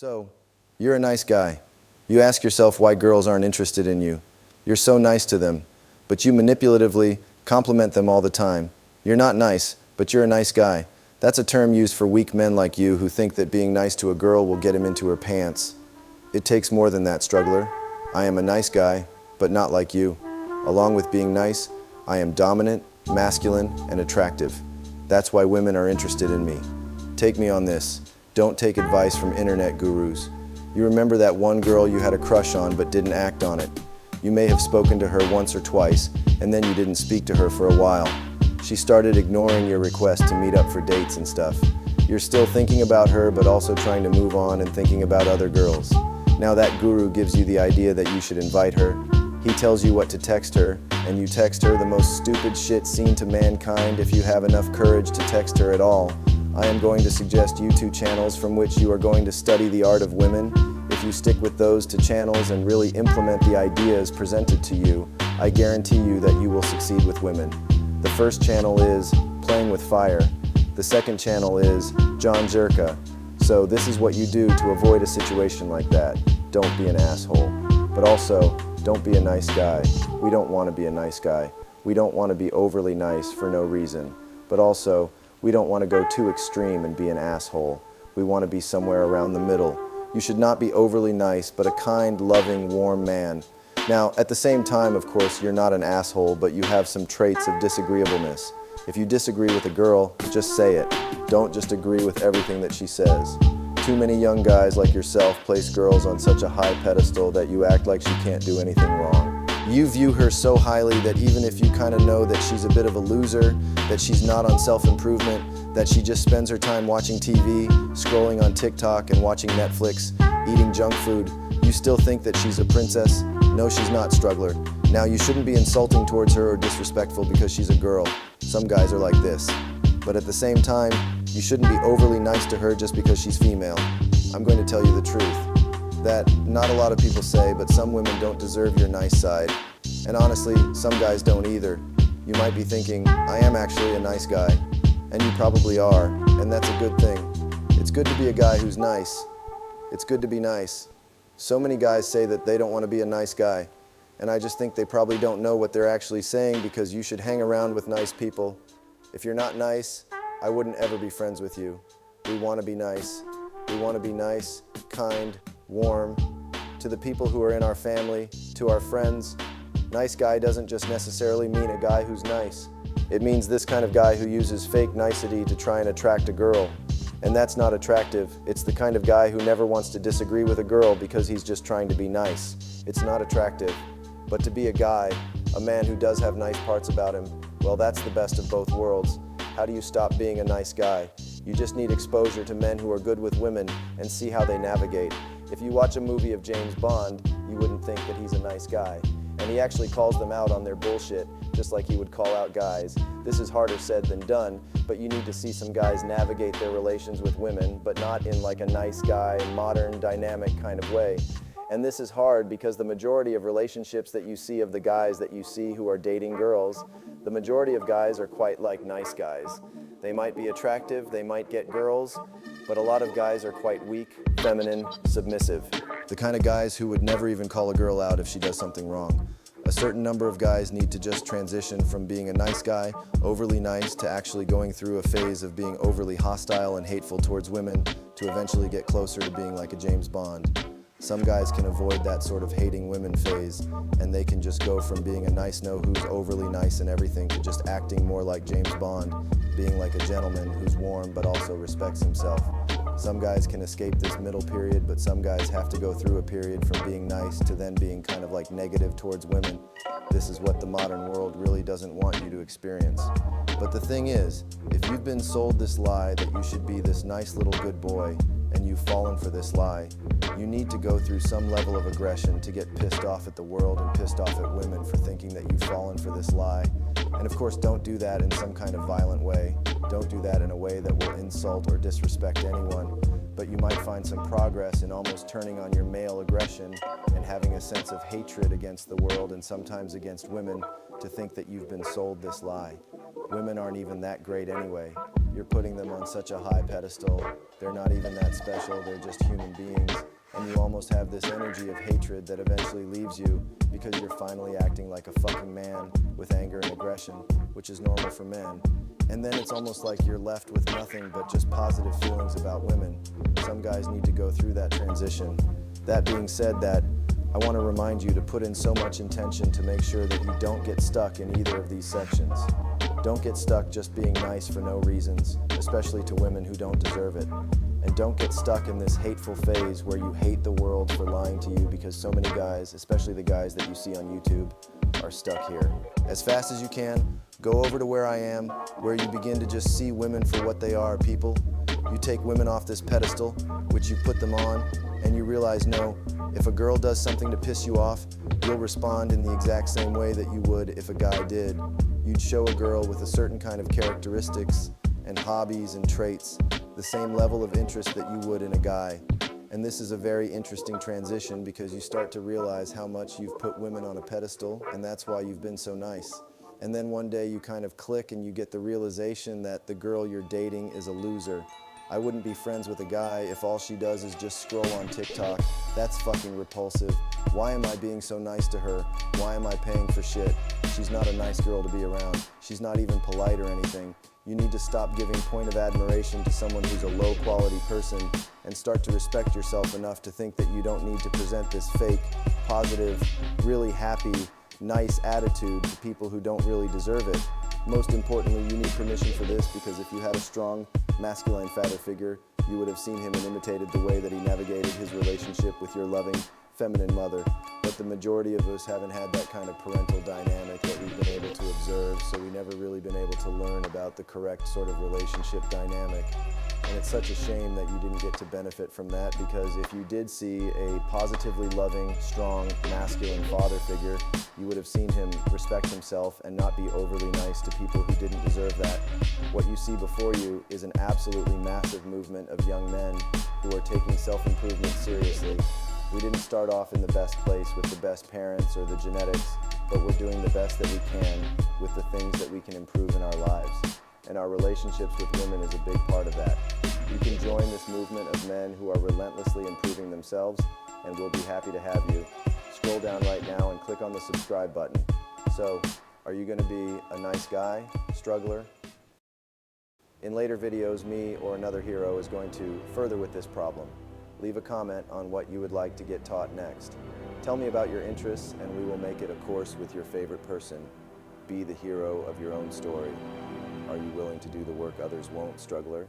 So, you're a nice guy. You ask yourself why girls aren't interested in you. You're so nice to them, but you manipulatively compliment them all the time. You're not nice, but you're a nice guy. That's a term used for weak men like you who think that being nice to a girl will get him into her pants. It takes more than that, struggler. I am a nice guy, but not like you. Along with being nice, I am dominant, masculine, and attractive. That's why women are interested in me. Take me on this. Don't take advice from internet gurus. You remember that one girl you had a crush on but didn't act on it. You may have spoken to her once or twice, and then you didn't speak to her for a while. She started ignoring your request to meet up for dates and stuff. You're still thinking about her but also trying to move on and thinking about other girls. Now that guru gives you the idea that you should invite her. He tells you what to text her, and you text her the most stupid shit seen to mankind if you have enough courage to text her at all. I am going to suggest YouTube channels from which you are going to study the art of women. If you stick with those two channels and really implement the ideas presented to you, I guarantee you that you will succeed with women. The first channel is Playing with Fire. The second channel is John Jerka. So this is what you do to avoid a situation like that. Don't be an asshole. But also, don't be a nice guy. We don't want to be a nice guy. We don't want to be overly nice for no reason. But also, we don't want to go too extreme and be an asshole. We want to be somewhere around the middle. You should not be overly nice, but a kind, loving, warm man. Now, at the same time, of course, you're not an asshole, but you have some traits of disagreeableness. If you disagree with a girl, just say it. Don't just agree with everything that she says. Too many young guys like yourself place girls on such a high pedestal that you act like she can't do anything wrong. You view her so highly that even if you kind of know that she's a bit of a loser, that she's not on self-improvement, that she just spends her time watching TV, scrolling on TikTok and watching Netflix, eating junk food, you still think that she's a princess? No, she's not, struggler. Now, you shouldn't be insulting towards her or disrespectful because she's a girl. Some guys are like this. But at the same time, you shouldn't be overly nice to her just because she's female. I'm going to tell you the truth. That not a lot of people say, but some women don't deserve your nice side. And honestly, some guys don't either. You might be thinking, I am actually a nice guy. And you probably are, and that's a good thing. It's good to be a guy who's nice. It's good to be nice. So many guys say that they don't want to be a nice guy. And I just think they probably don't know what they're actually saying, because you should hang around with nice people. If you're not nice, I wouldn't ever be friends with you. We want to be nice. We want to be nice, kind, warm. To the people who are in our family, to our friends, nice guy doesn't just necessarily mean a guy who's nice. It means this kind of guy who uses fake nicety to try and attract a girl. And that's not attractive. It's the kind of guy who never wants to disagree with a girl because he's just trying to be nice. It's not attractive. But to be a guy, a man who does have nice parts about him, well, that's the best of both worlds. How do you stop being a nice guy? You just need exposure to men who are good with women and see how they navigate. If you watch a movie of James Bond, you wouldn't think that he's a nice guy. And he actually calls them out on their bullshit, just like he would call out guys. This is harder said than done, but you need to see some guys navigate their relations with women, but not in like a nice guy, modern, dynamic kind of way. And this is hard because the majority of relationships that you see of the guys that you see who are dating girls, the majority of guys are quite like nice guys. They might be attractive, they might get girls, but a lot of guys are quite weak, feminine, submissive. The kind of guys who would never even call a girl out if she does something wrong. A certain number of guys need to just transition from being a nice guy, overly nice, to actually going through a phase of being overly hostile and hateful towards women to eventually get closer to being like a James Bond. Some guys can avoid that sort of hating women phase, and they can just go from being a nice know who's overly nice and everything to just acting more like James Bond, being like a gentleman who's warm but also respects himself. Some guys can escape this middle period, but some guys have to go through a period from being nice to then being kind of like negative towards women. This is what the modern world really doesn't want you to experience. But the thing is, if you've been sold this lie that you should be this nice little good boy, and you've fallen for this lie, you need to go through some level of aggression to get pissed off at the world and pissed off at women for thinking that you've fallen for this lie. And of course, don't do that in some kind of violent way. Don't do that in a way that will insult or disrespect anyone. But you might find some progress in almost turning on your male aggression and having a sense of hatred against the world and sometimes against women to think that you've been sold this lie. Women aren't even that great anyway. You're putting them on such a high pedestal. They're not even that special, they're just human beings. And you almost have this energy of hatred that eventually leaves you because you're finally acting like a fucking man with anger and aggression, which is normal for men. And then it's almost like you're left with nothing but just positive feelings about women. Some guys need to go through that transition. That being said, I want to remind you to put in so much intention to make sure that you don't get stuck in either of these sections. Don't get stuck just being nice for no reasons, especially to women who don't deserve it. And don't get stuck in this hateful phase where you hate the world for lying to you because so many guys, especially the guys that you see on YouTube, are stuck here. As fast as you can, go over to where I am, where you begin to just see women for what they are, people. You take women off this pedestal, which you put them on, and you realize, no, if a girl does something to piss you off, you'll respond in the exact same way that you would if a guy did. You'd show a girl with a certain kind of characteristics and hobbies and traits the same level of interest that you would in a guy. And this is a very interesting transition because you start to realize how much you've put women on a pedestal, and that's why you've been so nice. And then one day you kind of click and you get the realization that the girl you're dating is a loser. I wouldn't be friends with a guy if all she does is just scroll on TikTok. That's fucking repulsive. Why am I being so nice to her? Why am I paying for shit? She's not a nice girl to be around. She's not even polite or anything. You need to stop giving point of admiration to someone who's a low quality person and start to respect yourself enough to think that you don't need to present this fake, positive, really happy, nice attitude to people who don't really deserve it. Most importantly, you need permission for this because if you had a strong, masculine father figure, you would have seen him and imitated the way that he navigated his relationship with your loving, feminine mother. But the majority of us haven't had that kind of parental dynamic that we've been able to observe, so we've never really been able to learn about the correct sort of relationship dynamic. And it's such a shame that you didn't get to benefit from that, because if you did see a positively loving, strong, masculine father figure, you would have seen him respect himself and not be overly nice to people who didn't deserve that. What you see before you is an absolutely massive movement of young men who are taking self-improvement seriously. We didn't start off in the best place with the best parents or the genetics, but we're doing the best that we can with the things that we can improve in our lives. And our relationships with women is a big part of that. You can join this movement of men who are relentlessly improving themselves, and we'll be happy to have you. Scroll down right now and click on the subscribe button. So, are you going to be a nice guy, struggler? In later videos, me or another hero is going to further with this problem. Leave a comment on what you would like to get taught next. Tell me about your interests and we will make it a course with your favorite person. Be the hero of your own story. Are you willing to do the work others won't, struggler?